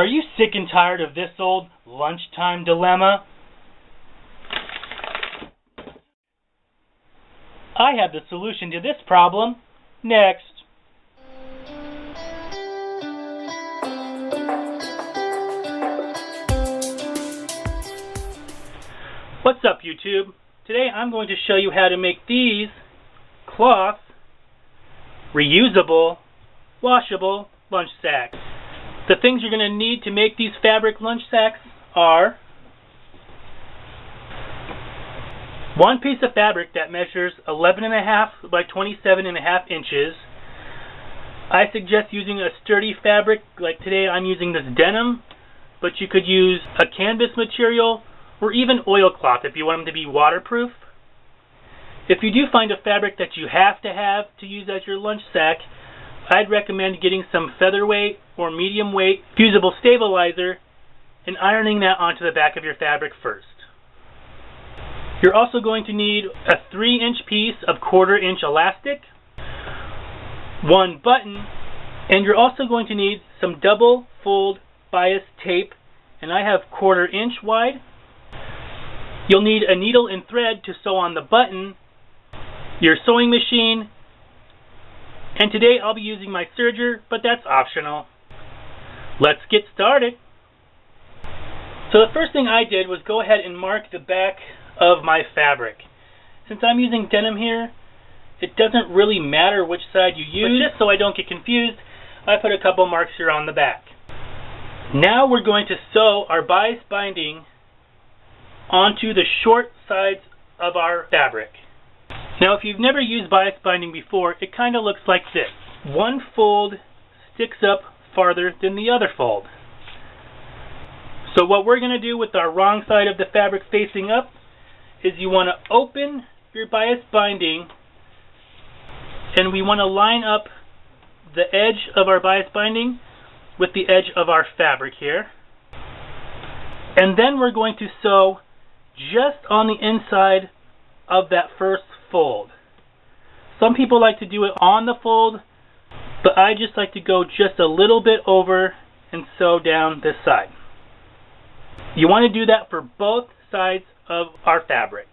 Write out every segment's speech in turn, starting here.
Are you sick and tired of this old lunchtime dilemma? I have the solution to this problem next. What's up, YouTube? Today I'm going to show you how to make these cloth reusable, washable lunch sacks. The things you're going to need to make these fabric lunch sacks are one piece of fabric that measures 11.5 by 27.5 inches. I suggest using a sturdy fabric, like today I'm using this denim, but you could use a canvas material or even oilcloth if you want them to be waterproof. If you do find a fabric that you have to use as your lunch sack, I'd recommend getting some featherweight or medium weight fusible stabilizer and ironing that onto the back of your fabric first. You're also going to need a 3-inch piece of 1/4-inch elastic, one button, and you're also going to need some double fold bias tape, and I have 1/4-inch wide. You'll need a needle and thread to sew on the button, your sewing machine, and today I'll be using my serger, but that's optional. Let's get started. So the first thing I did was go ahead and mark the back of my fabric. Since I'm using denim here, it doesn't really matter which side you use, but just so I don't get confused, I put a couple marks here on the back. Now we're going to sew our bias binding onto the short sides of our fabric. Now if you've never used bias binding before, it kind of looks like this. One fold sticks up farther than the other fold. So what we're going to do with our wrong side of the fabric facing up is you want to open your bias binding, and we want to line up the edge of our bias binding with the edge of our fabric here. And then we're going to sew just on the inside of that first fold. Some people like to do it on the fold, but I just like to go just a little bit over and sew down this side. You want to do that for both sides of our fabric.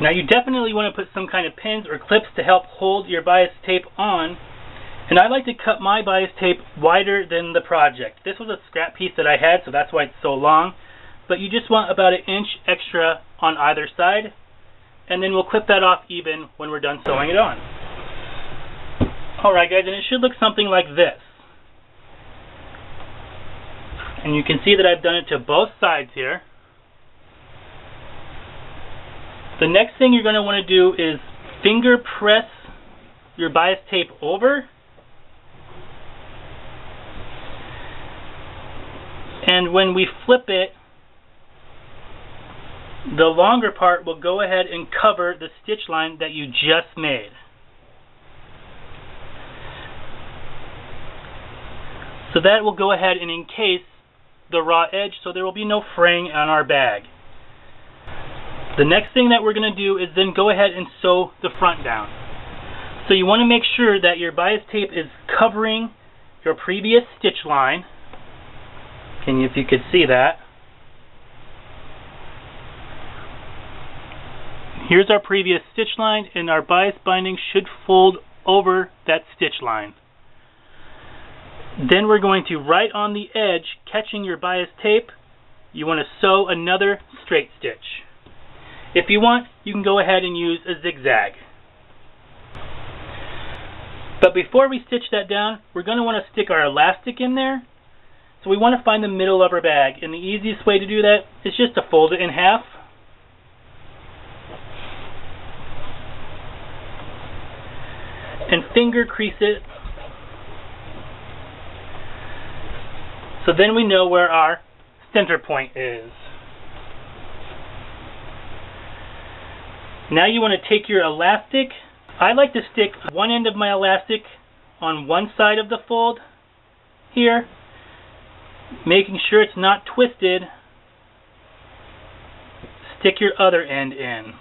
Now you definitely want to put some kind of pins or clips to help hold your bias tape on, and I like to cut my bias tape wider than the project. This was a scrap piece that I had, so that's why it's so long, but you just want about 1 inch extra on either side, and then we'll clip that off even when we're done sewing it on. Alright guys, and it should look something like this. And you can see that I've done it to both sides here. The next thing you're going to want to do is finger press your bias tape over, and when we flip it, the longer part will go ahead and cover the stitch line that you just made. So that will go ahead and encase the raw edge so there will be no fraying on our bag. The next thing that we're going to do is then go ahead and sew the front down. So you want to make sure that your bias tape is covering your previous stitch line. If you could see that. Here's our previous stitch line, and our bias binding should fold over that stitch line. Then we're going to, right on the edge, catching your bias tape, you want to sew another straight stitch. If you want, you can go ahead and use a zigzag. But before we stitch that down, we're going to want to stick our elastic in there. So we want to find the middle of our bag, and the easiest way to do that is just to fold it in half. And finger crease it. So then we know where our center point is. Now you want to take your elastic. I like to stick one end of my elastic on one side of the fold here, making sure it's not twisted. Stick your other end in.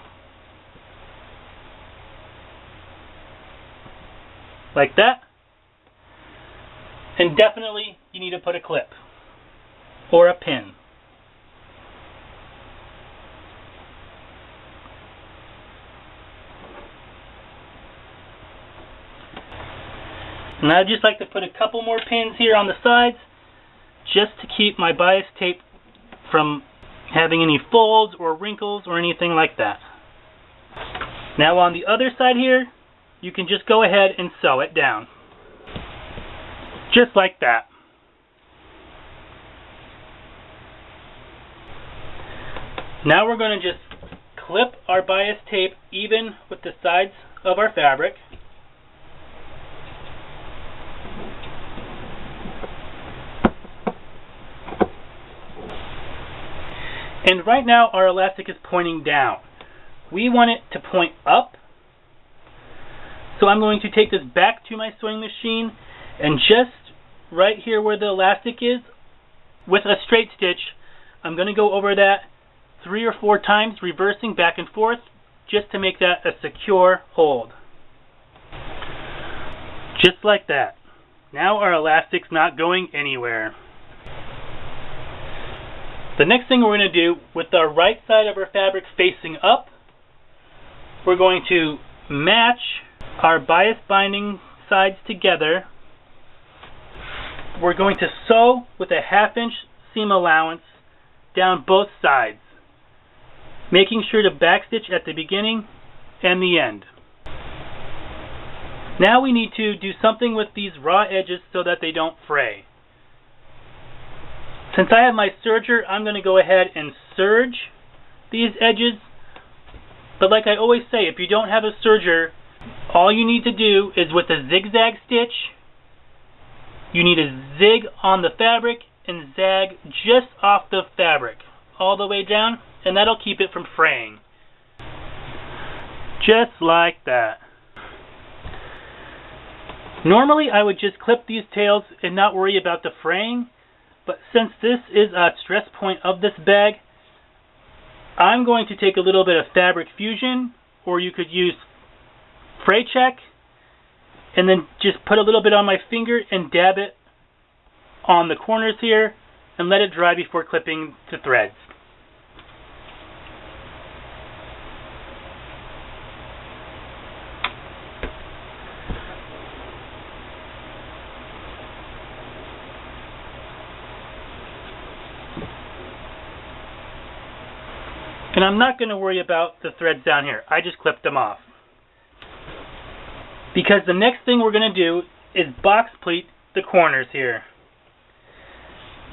Like that. And definitely you need to put a clip or a pin. And I'd just like to put a couple more pins here on the sides just to keep my bias tape from having any folds or wrinkles or anything like that. Now on the other side here, you can just go ahead and sew it down. Just like that. Now we're going to just clip our bias tape even with the sides of our fabric. And right now our elastic is pointing down. We want it to point up. So I'm going to take this back to my sewing machine and just right here where the elastic is, with a straight stitch, I'm going to go over that 3 or 4 times, reversing back and forth, just to make that a secure hold. Just like that. Now our elastic's not going anywhere. The next thing we're going to do, with the right side of our fabric facing up, we're going to match our bias binding sides together. We're going to sew with a 1/2 inch seam allowance down both sides, making sure to backstitch at the beginning and the end. Now we need to do something with these raw edges so that they don't fray. Since I have my serger, I'm going to go ahead and serge these edges. But like I always say, if you don't have a serger, all you need to do is with a zigzag stitch, you need to zig on the fabric and zag just off the fabric all the way down, and that'll keep it from fraying. Just like that. Normally I would just clip these tails and not worry about the fraying, but since this is a stress point of this bag, I'm going to take a little bit of fabric fusion, or you could use fray check, and then just put a little bit on my finger and dab it on the corners here and let it dry before clipping to threads. And I'm not going to worry about the threads down here. I just clipped them off. Because the next thing we're going to do is box pleat the corners here.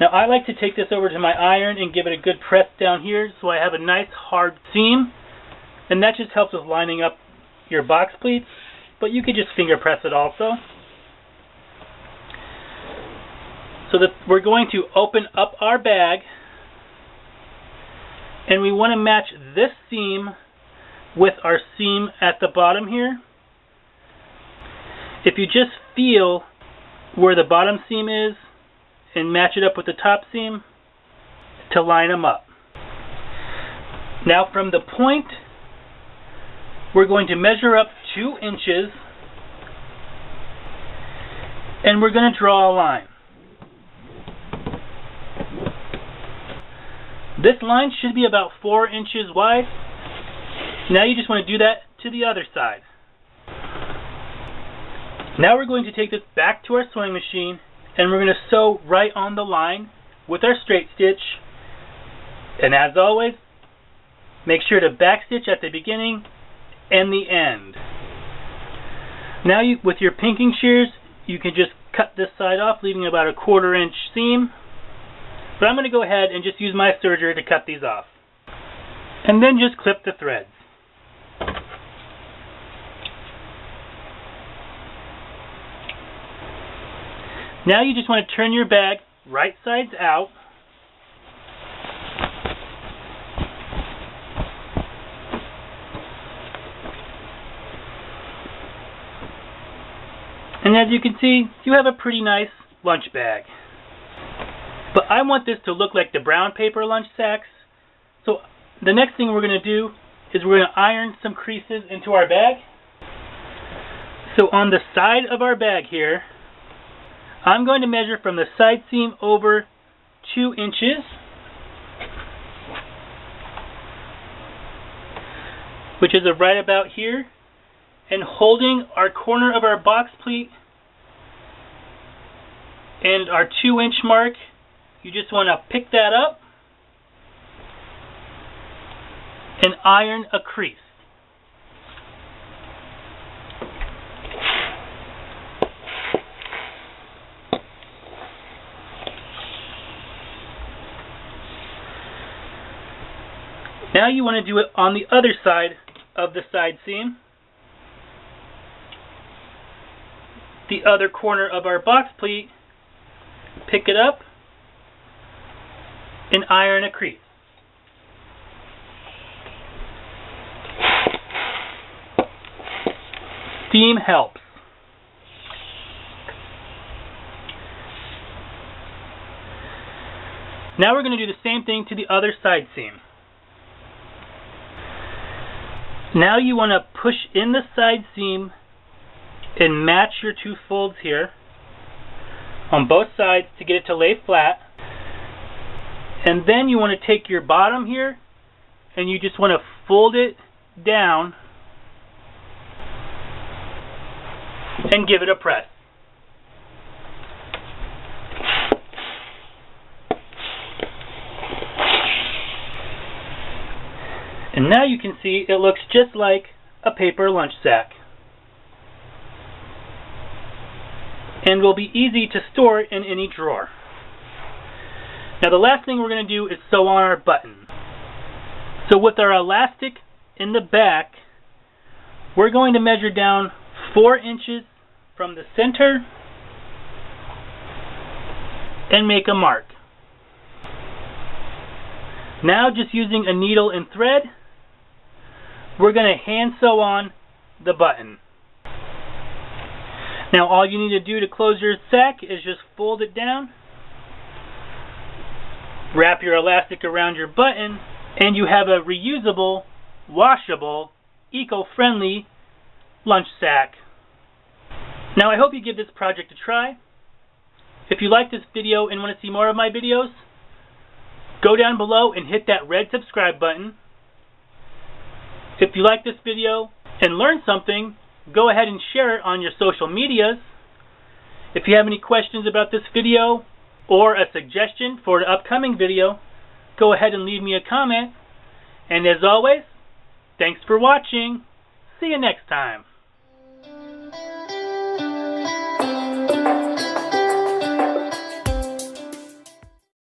Now I like to take this over to my iron and give it a good press down here so I have a nice hard seam. And that just helps with lining up your box pleats. But you could just finger press it also. So that we're going to open up our bag. And we want to match this seam with our seam at the bottom here. If you just feel where the bottom seam is and match it up with the top seam to line them up. Now from the point, we're going to measure up 2 inches and we're going to draw a line. This line should be about 4 inches wide. Now you just want to do that to the other side. Now we're going to take this back to our sewing machine and we're going to sew right on the line with our straight stitch. And as always, make sure to backstitch at the beginning and the end. Now with your pinking shears, you can just cut this side off, leaving about a 1/4 inch seam. But I'm going to go ahead and just use my serger to cut these off. And then just clip the threads. Now you just want to turn your bag right sides out. And as you can see, you have a pretty nice lunch bag. But I want this to look like the brown paper lunch sacks. So the next thing we're going to do is we're going to iron some creases into our bag. So on the side of our bag here, I'm going to measure from the side seam over 2 inches, which is right about here, and holding our corner of our box pleat and our 2-inch mark, you just want to pick that up and iron a crease. Now you want to do it on the other side of the side seam. The other corner of our box pleat, pick it up and iron a crease. Steam helps. Now we're going to do the same thing to the other side seam. Now you want to push in the side seam and match your 2 folds here on both sides to get it to lay flat. And then you want to take your bottom here and you just want to fold it down and give it a press. And now you can see it looks just like a paper lunch sack, and will be easy to store in any drawer. Now the last thing we're going to do is sew on our button. So with our elastic in the back, we're going to measure down 4 inches from the center and make a mark. Now just using a needle and thread, we're going to hand sew on the button. Now all you need to do to close your sack is just fold it down, wrap your elastic around your button, and you have a reusable, washable, eco-friendly lunch sack. Now I hope you give this project a try. If you like this video and want to see more of my videos, go down below and hit that red subscribe button. If you like this video and learned something, go ahead and share it on your social medias. If you have any questions about this video or a suggestion for an upcoming video, go ahead and leave me a comment. And as always, thanks for watching. See you next time.